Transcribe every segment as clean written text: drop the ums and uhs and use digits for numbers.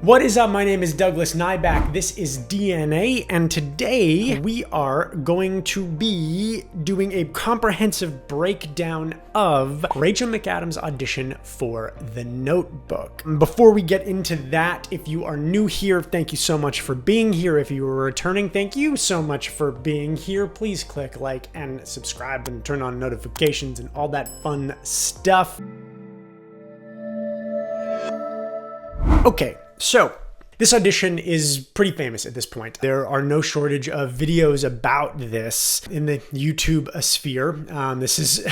What is up? My name is Douglas Nyback. This is DNA, and today we are going to be doing a comprehensive breakdown of Rachel McAdams' audition for The Notebook. Before we get into that, if you are new here, thank you so much for being here. If you are returning, thank you so much for being here. Please click like and subscribe and turn on notifications and all that fun stuff. Okay. So, this audition is pretty famous at this point. There are no shortage of videos about this in the YouTube sphere. This is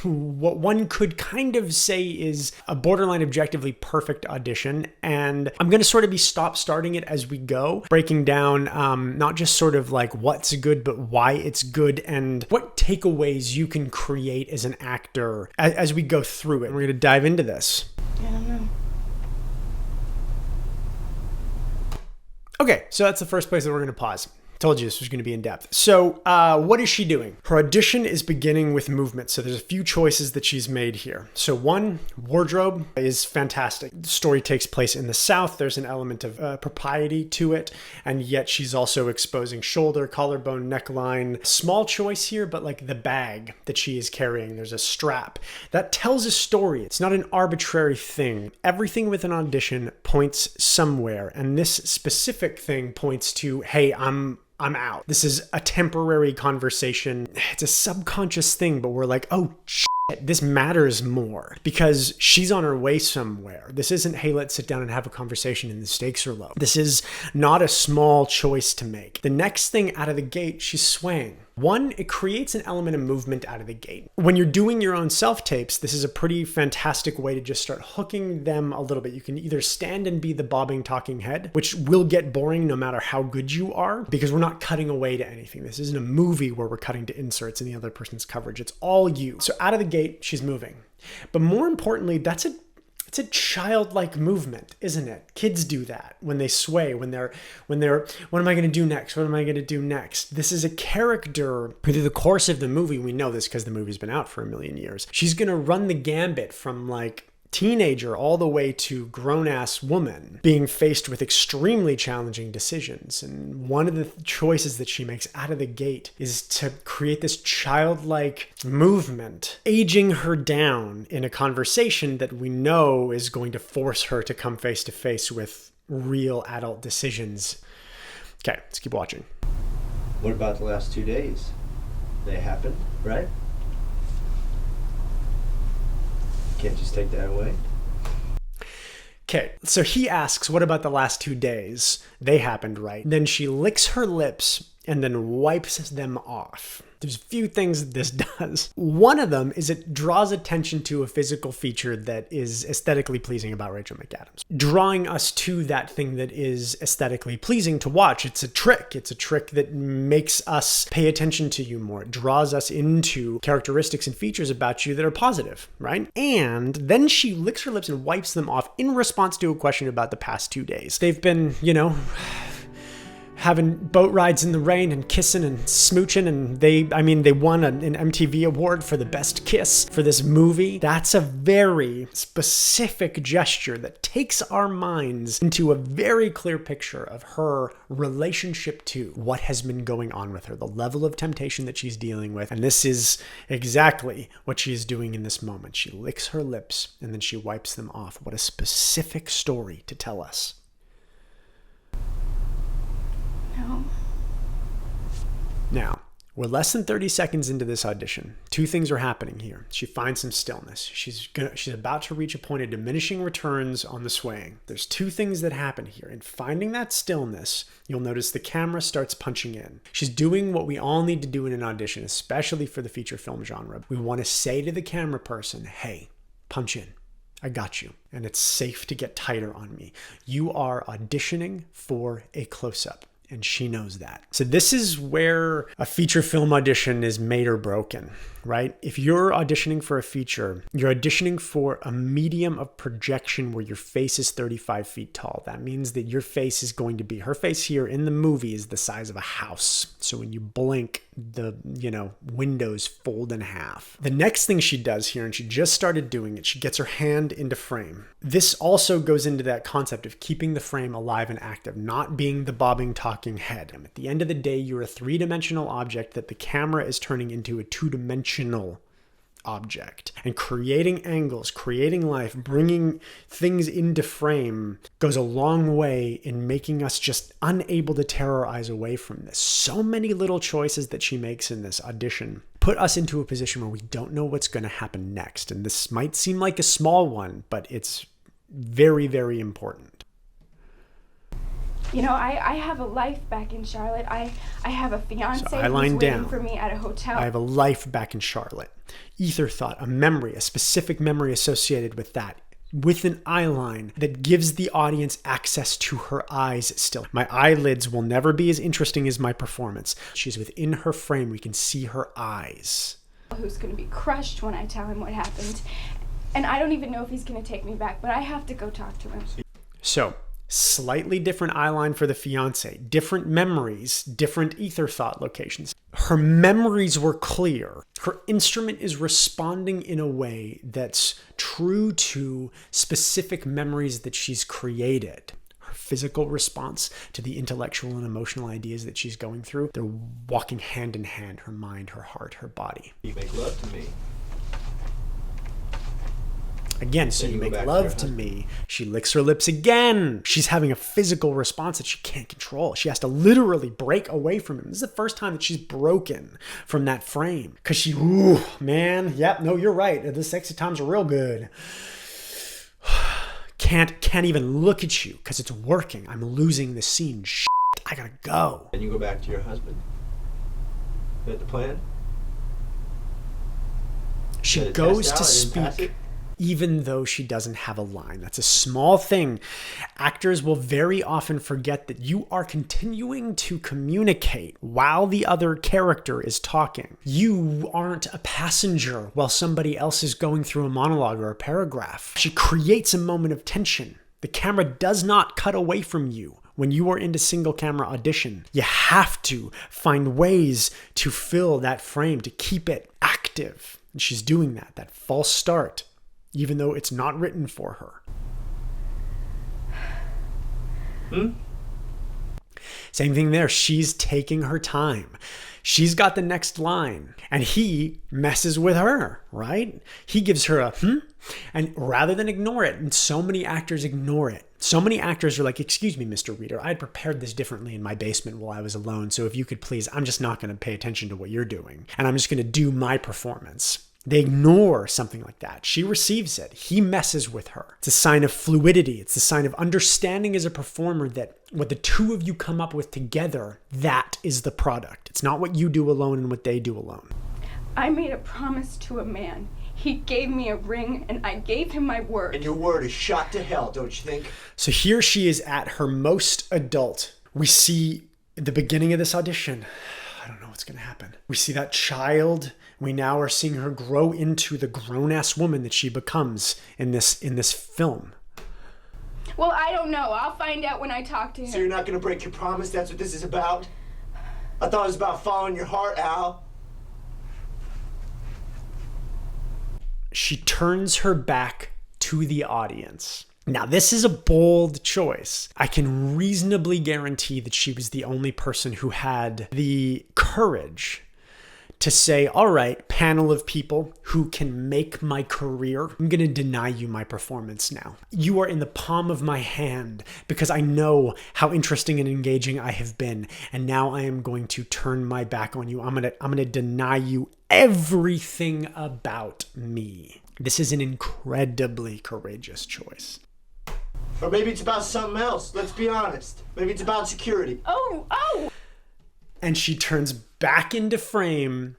what one could kind of say is a borderline objectively perfect audition. And I'm going to sort of be starting it as we go, breaking down not just sort of like what's good, but why it's good and what takeaways you can create as an actor as we go through it. We're going to dive into this. I don't know. Okay, so that's the first place that we're going to pause. Told you this was going to be in depth. So what is she doing? Her audition is beginning with movement. So there's a few choices that she's made here. So one, wardrobe is fantastic. The story takes place in the South. There's an element of propriety to it. And yet she's also exposing shoulder, collarbone, neckline. Small choice here, but like the bag that she is carrying, there's a strap. That tells a story. It's not an arbitrary thing. Everything with an audition points somewhere. And this specific thing points to, hey, I'm out. This is a temporary conversation. It's a subconscious thing, but we're like, oh, shit, this matters more because she's on her way somewhere. This isn't, hey, let's sit down and have a conversation and the stakes are low. This is not a small choice to make. The next thing out of the gate, she's swaying. One, it creates an element of movement out of the gate. When you're doing your own self-tapes, this is a pretty fantastic way to just start hooking them a little bit. You can either stand and be the bobbing talking head, which will get boring no matter how good you are, because we're not cutting away to anything. This isn't a movie where we're cutting to inserts in the other person's coverage. It's all you. So out of the gate, she's moving. But more importantly, it's a childlike movement, isn't it? Kids do that when they sway, when they're, what am I going to do next? What am I going to do next? This is a character through the course of the movie. We know this because the movie's been out for a million years. She's going to run the gambit from like teenager all the way to grown-ass woman being faced with extremely challenging decisions. And one of the choices that she makes out of the gate is to create this childlike movement, aging her down in a conversation that we know is going to force her to come face to face with real adult decisions. Okay, let's keep watching. What about the last 2 days? They happened, right? Can't just take that away. Okay, so he asks, what about the last 2 days? They happened, right? Then she licks her lips and then wipes them off. There's a few things this does. One of them is it draws attention to a physical feature that is aesthetically pleasing about Rachel McAdams, drawing us to that thing that is aesthetically pleasing to watch. It's a trick. It's a trick that makes us pay attention to you more. It draws us into characteristics and features about you that are positive, right? And then she licks her lips and wipes them off in response to a question about the past 2 days. They've been, having boat rides in the rain and kissing and smooching, and they won an MTV award for the best kiss for this movie. That's a very specific gesture that takes our minds into a very clear picture of her relationship to what has been going on with her, the level of temptation that she's dealing with. And this is exactly what she's doing in this moment. She licks her lips and then she wipes them off. What a specific story to tell us. No. Now, we're less than 30 seconds into this audition. Two things are happening here. She finds some stillness. She's about to reach a point of diminishing returns on the swaying. There's two things that happen here. In finding that stillness, you'll notice the camera starts punching in. She's doing what we all need to do in an audition, especially for the feature film genre. We want to say to the camera person, hey, punch in. I got you. And it's safe to get tighter on me. You are auditioning for a close-up. And she knows that. So this is where a feature film audition is made or broken, right? If you're auditioning for a feature, you're auditioning for a medium of projection where your face is 35 feet tall. That means that your face is going to be, her face here in the movie is the size of a house. So when you blink, the, windows fold in half. The next thing she does here, and she just started doing it, she gets her hand into frame. This also goes into that concept of keeping the frame alive and active, not being the bobbing, talking head. And at the end of the day, you're a three-dimensional object that the camera is turning into a two-dimensional object. And creating angles, creating life, bringing things into frame goes a long way in making us just unable to tear our eyes away from this. So many little choices that she makes in this audition put us into a position where we don't know what's going to happen next. And this might seem like a small one, but it's very, very important. I have a life back in Charlotte. I have a fiance So I who's lined waiting down. for me at a hotel. I have a life back in Charlotte. Ether thought, a memory, a specific memory associated with that, with an eye line that gives the audience access to her eyes still. My eyelids will never be as interesting as my performance. She's within her frame. We can see her eyes. Who's going to be crushed when I tell him what happened. And I don't even know if he's going to take me back, but I have to go talk to him. So, slightly different eye line for the fiance, different memories, different ether thought locations. Her memories were clear. Her instrument is responding in a way that's true to specific memories that she's created. Her physical response to the intellectual and emotional ideas that she's going through, they're walking hand in hand, her mind, her heart, her body. You make love to me. Again, so Then you you go make back to love your to husband. me. She licks her lips again. She's having a physical response that she can't control. She has to literally break away from him. This is the first time that she's broken from that frame. Because she, ooh, man, yep, no, you're right. The sexy times are real good. Can't even look at you because it's working. I'm losing the scene. Shit, I gotta go. Then you go back to your husband. Is that the plan? She Did it goes test to out and pass speak it? even though she doesn't have a line. That's a small thing. Actors will very often forget that you are continuing to communicate while the other character is talking. You aren't a passenger while somebody else is going through a monologue or a paragraph. She creates a moment of tension. The camera does not cut away from you. When you are into single camera audition, you have to find ways to fill that frame, to keep it active. And she's doing that false start, even though it's not written for her. Same thing there. She's taking her time. She's got the next line and he messes with her, right? He gives her a and rather than ignore it, and so many actors ignore it. So many actors are like, excuse me, Mr. Reader, I had prepared this differently in my basement while I was alone. So if you could please, I'm just not going to pay attention to what you're doing. And I'm just going to do my performance. They ignore something like that. She receives it. He messes with her. It's a sign of fluidity. It's a sign of understanding as a performer that what the two of you come up with together, that is the product. It's not what you do alone and what they do alone. I made a promise to a man. He gave me a ring and I gave him my word. And your word is shot to hell, don't you think? So here she is at her most adult. We see the beginning of this audition. I don't know what's going to happen. We see that child. We now are seeing her grow into the grown-ass woman that she becomes in this film. Well, I don't know. I'll find out when I talk to him. So you're not gonna break your promise? That's what this is about? I thought it was about following your heart, Al. She turns her back to the audience. Now, this is a bold choice. I can reasonably guarantee that she was the only person who had the courage to say, all right, panel of people who can make my career, I'm going to deny you my performance now. You are in the palm of my hand because I know how interesting and engaging I have been. And now I am going to turn my back on you. I'm going to deny you everything about me. This is an incredibly courageous choice. Or maybe it's about something else. Let's be honest. Maybe it's about security. Oh! And she turns back into frame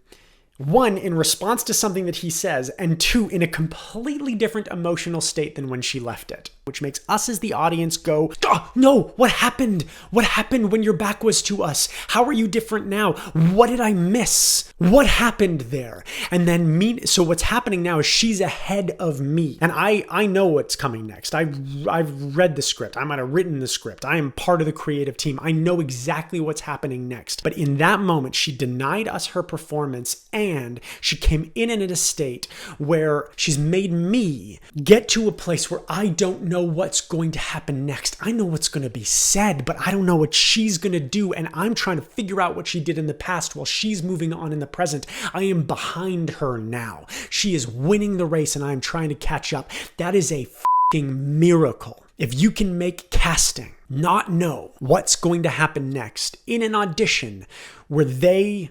One, in response to something that he says, and two, in a completely different emotional state than when she left it, which makes us as the audience go, oh, no, what happened? What happened when your back was to us? How are you different now? What did I miss? What happened there? And then so what's happening now is she's ahead of me. And I know what's coming next. I've read the script. I might have written the script. I am part of the creative team. I know exactly what's happening next. But in that moment, she denied us her performance, and she came in a state where she's made me get to a place where I don't know what's going to happen next. I know what's going to be said, but I don't know what she's going to do. And I'm trying to figure out what she did in the past while she's moving on in the present. I am behind her now. She is winning the race and I'm trying to catch up. That is a fucking miracle. If you can make casting not know what's going to happen next in an audition where they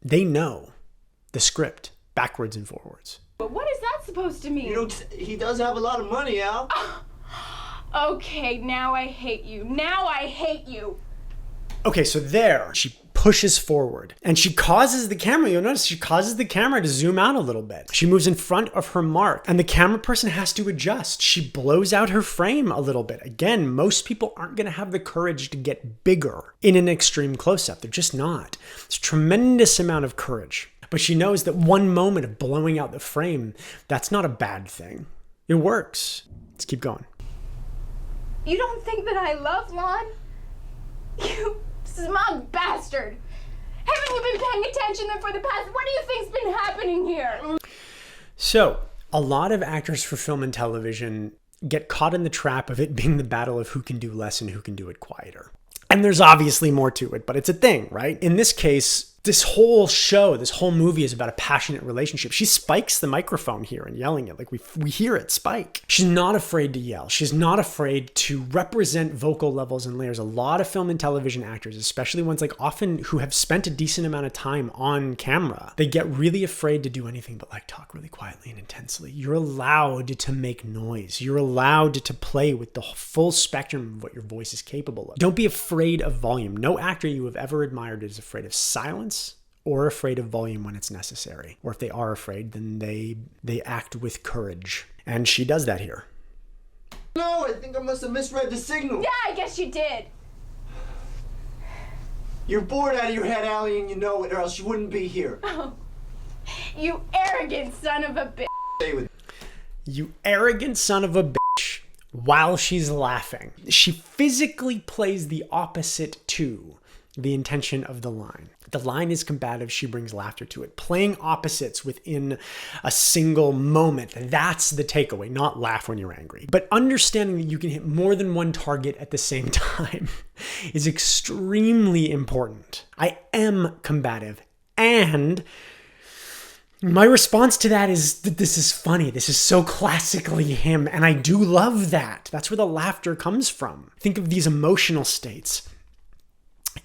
know the script backwards and forwards. But what is that supposed to mean? You know, he does have a lot of money, Al. Okay, now I hate you. Now I hate you. Okay, so there, she pushes forward and she causes the camera, you'll notice she causes the camera to zoom out a little bit. She moves in front of her mark and the camera person has to adjust. She blows out her frame a little bit. Again, most people aren't going to have the courage to get bigger in an extreme close-up. They're just not. It's a tremendous amount of courage. But she knows that one moment of blowing out the frame, that's not a bad thing. It works. Let's keep going. You don't think that I love Lon? You smug bastard! Haven't you been paying attention for the past? What do you think's been happening here? So, a lot of actors for film and television get caught in the trap of it being the battle of who can do less and who can do it quieter. And there's obviously more to it, but it's a thing, right? In this case, this whole show, this whole movie is about a passionate relationship. She spikes the microphone here and yelling it. Like we hear it spike. She's not afraid to yell. She's not afraid to represent vocal levels and layers. A lot of film and television actors, especially ones like often who have spent a decent amount of time on camera, they get really afraid to do anything but like talk really quietly and intensely. You're allowed to make noise. You're allowed to play with the full spectrum of what your voice is capable of. Don't be afraid of volume. No actor you have ever admired is afraid of silence or afraid of volume when it's necessary. Or if they are afraid, then they act with courage. And she does that here. No, I think I must have misread the signal. Yeah, I guess you did. You're bored out of your head, Allie, and you know it, or else you wouldn't be here. Oh, you arrogant son of a bitch. Stay with You arrogant son of a bitch. While she's laughing, she physically plays the opposite to the intention of the line. The line is combative. She brings laughter to it. Playing opposites within a single moment. That's the takeaway. Not laugh when you're angry. But understanding that you can hit more than one target at the same time is extremely important. I am combative. And my response to that is that this is funny. This is so classically him. And I do love that. That's where the laughter comes from. Think of these emotional states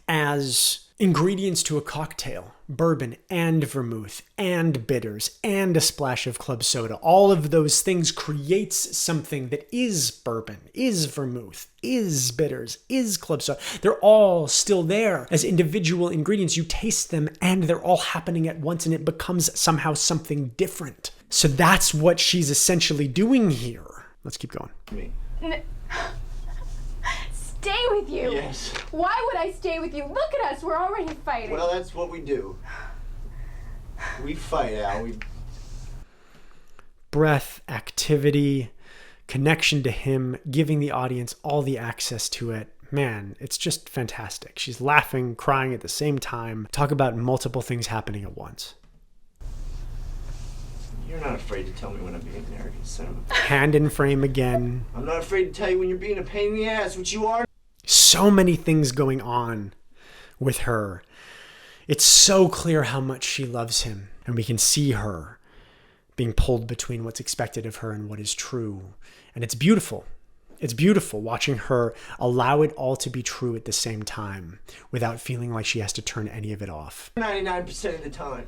as ingredients to a cocktail: bourbon and vermouth and bitters and a splash of club soda. All of those things creates something that is bourbon, is vermouth, is bitters, is club soda. They're all still there as individual ingredients. You taste them and they're all happening at once and it becomes somehow something different. So that's what she's essentially doing here. Let's keep going. me. Stay with you? Yes. Why would I stay with you? Look at us, we're already fighting. Well, that's what we do. We fight, Al. Breath, activity, connection to him, giving the audience all the access to it. Man, it's just fantastic. She's laughing, crying at the same time. Talk about multiple things happening at once. You're not afraid to tell me when I'm being an arrogant son of a... Hand in frame again. I'm not afraid to tell you when you're being a pain in the ass, which you are. So many things going on with her. It's so clear how much she loves him. And we can see her being pulled between what's expected of her and what is true. And it's beautiful. It's beautiful watching her allow it all to be true at the same time without feeling like she has to turn any of it off. 99% of the time.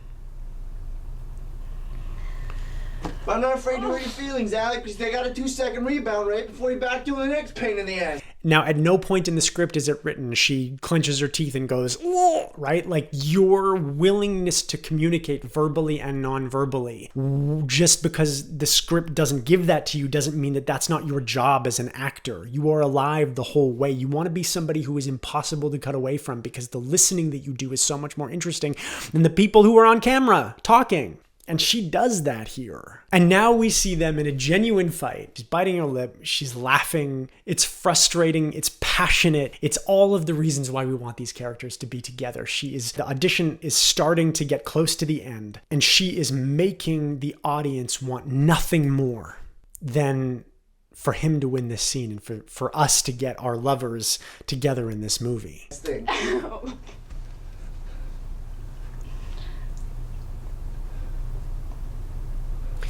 But I'm not afraid to hurt your feelings, Alec, because they got a 2-second rebound right before you back to the next pain in the ass. Now, at no point in the script is it written she clenches her teeth and goes, "Whoa," right? Like, your willingness to communicate verbally and non-verbally, just because the script doesn't give that to you doesn't mean that that's not your job as an actor. You are alive the whole way. You want to be somebody who is impossible to cut away from, because the listening that you do is so much more interesting than the people who are on camera talking. And she does that here. And now we see them in a genuine fight. She's biting her lip. She's laughing. It's frustrating. It's passionate. It's all of the reasons why we want these characters to be together. The audition is starting to get close to the end. And she is making the audience want nothing more than for him to win this scene and for us to get our lovers together in this movie.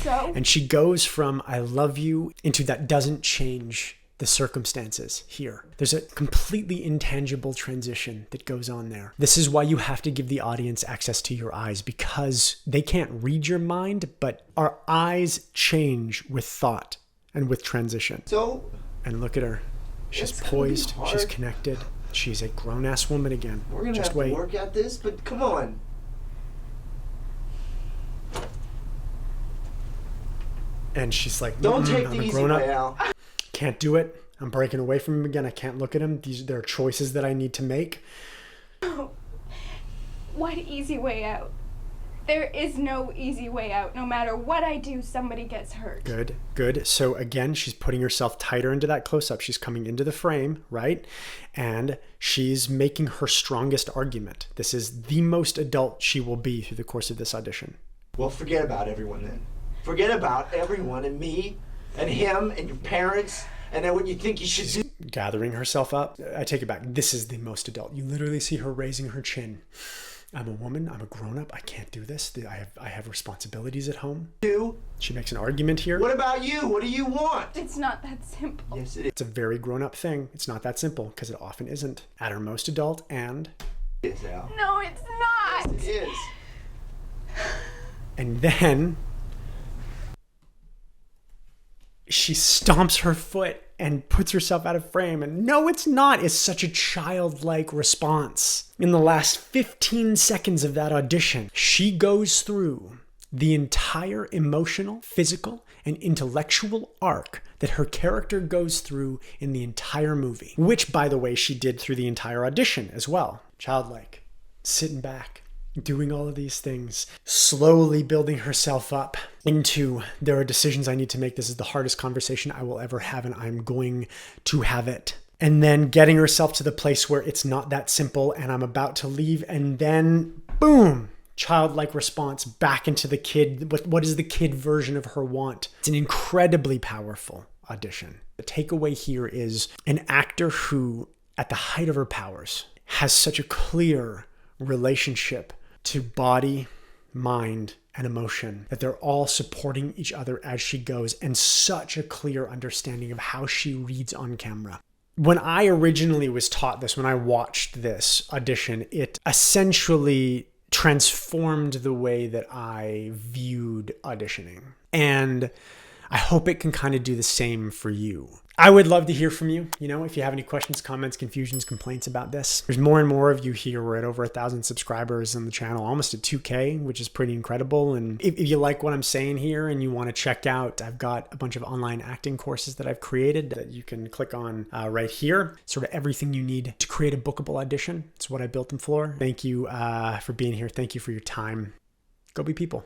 So? And she goes from "I love you" into "that doesn't change the circumstances" here. There's a completely intangible transition that goes on there. This is why you have to give the audience access to your eyes, because they can't read your mind, but our eyes change with thought and with transition. So? And look at her. She's poised. She's connected. She's a grown-ass woman again. We're going to have to work at this, but come on. And she's like, "Don't take I'm the a easy grown-up. way out. Can't do it. I'm breaking away from him again. I can't look at him. There are choices that I need to make." What easy way out? There is no easy way out. No matter what I do, somebody gets hurt. Good, good. So again, she's putting herself tighter into that close-up. She's coming into the frame, right? And she's making her strongest argument. This is the most adult she will be through the course of this audition. Well, forget about everyone then. Forget about everyone and me and him and your parents and then what you think you should do. Gathering herself up. I take it back. This is the most adult. You literally see her raising her chin. I'm a woman. I'm a grown-up. I can't do this. I have responsibilities at home. She makes an argument here. What about you? What do you want? It's not that simple. Yes, it is. It's a very grown-up thing. It's not that simple, because it often isn't. At her most adult, and... It is, Al. No, it's not. Yes, it is. And then... she stomps her foot and puts herself out of frame. And "no, it's not" is such a childlike response. In the last 15 seconds of that audition, she goes through the entire emotional, physical, and intellectual arc that her character goes through in the entire movie. Which, by the way, she did through the entire audition as well. Childlike. Sitting back. Doing all of these things, slowly building herself up into, there are decisions I need to make. This is the hardest conversation I will ever have, and I'm going to have it. And then getting herself to the place where it's not that simple and I'm about to leave, and then boom, childlike response back into the kid. What is the kid version of her want? It's an incredibly powerful audition. The takeaway here is an actor who, at the height of her powers, has such a clear relationship to body, mind, and emotion, that they're all supporting each other as she goes, and such a clear understanding of how she reads on camera. When I originally was taught this, when I watched this audition, it essentially transformed the way that I viewed auditioning. And I hope it can kind of do the same for you. I would love to hear from you. You know, if you have any questions, comments, confusions, complaints about this. There's more and more of you here. We're at over 1,000 subscribers on the channel, almost at 2K, which is pretty incredible. And if you like what I'm saying here and you want to check out, I've got a bunch of online acting courses that I've created that you can click on right here. Sort of everything you need to create a bookable audition. It's what I built them for. Thank you for being here. Thank you for your time. Go be people.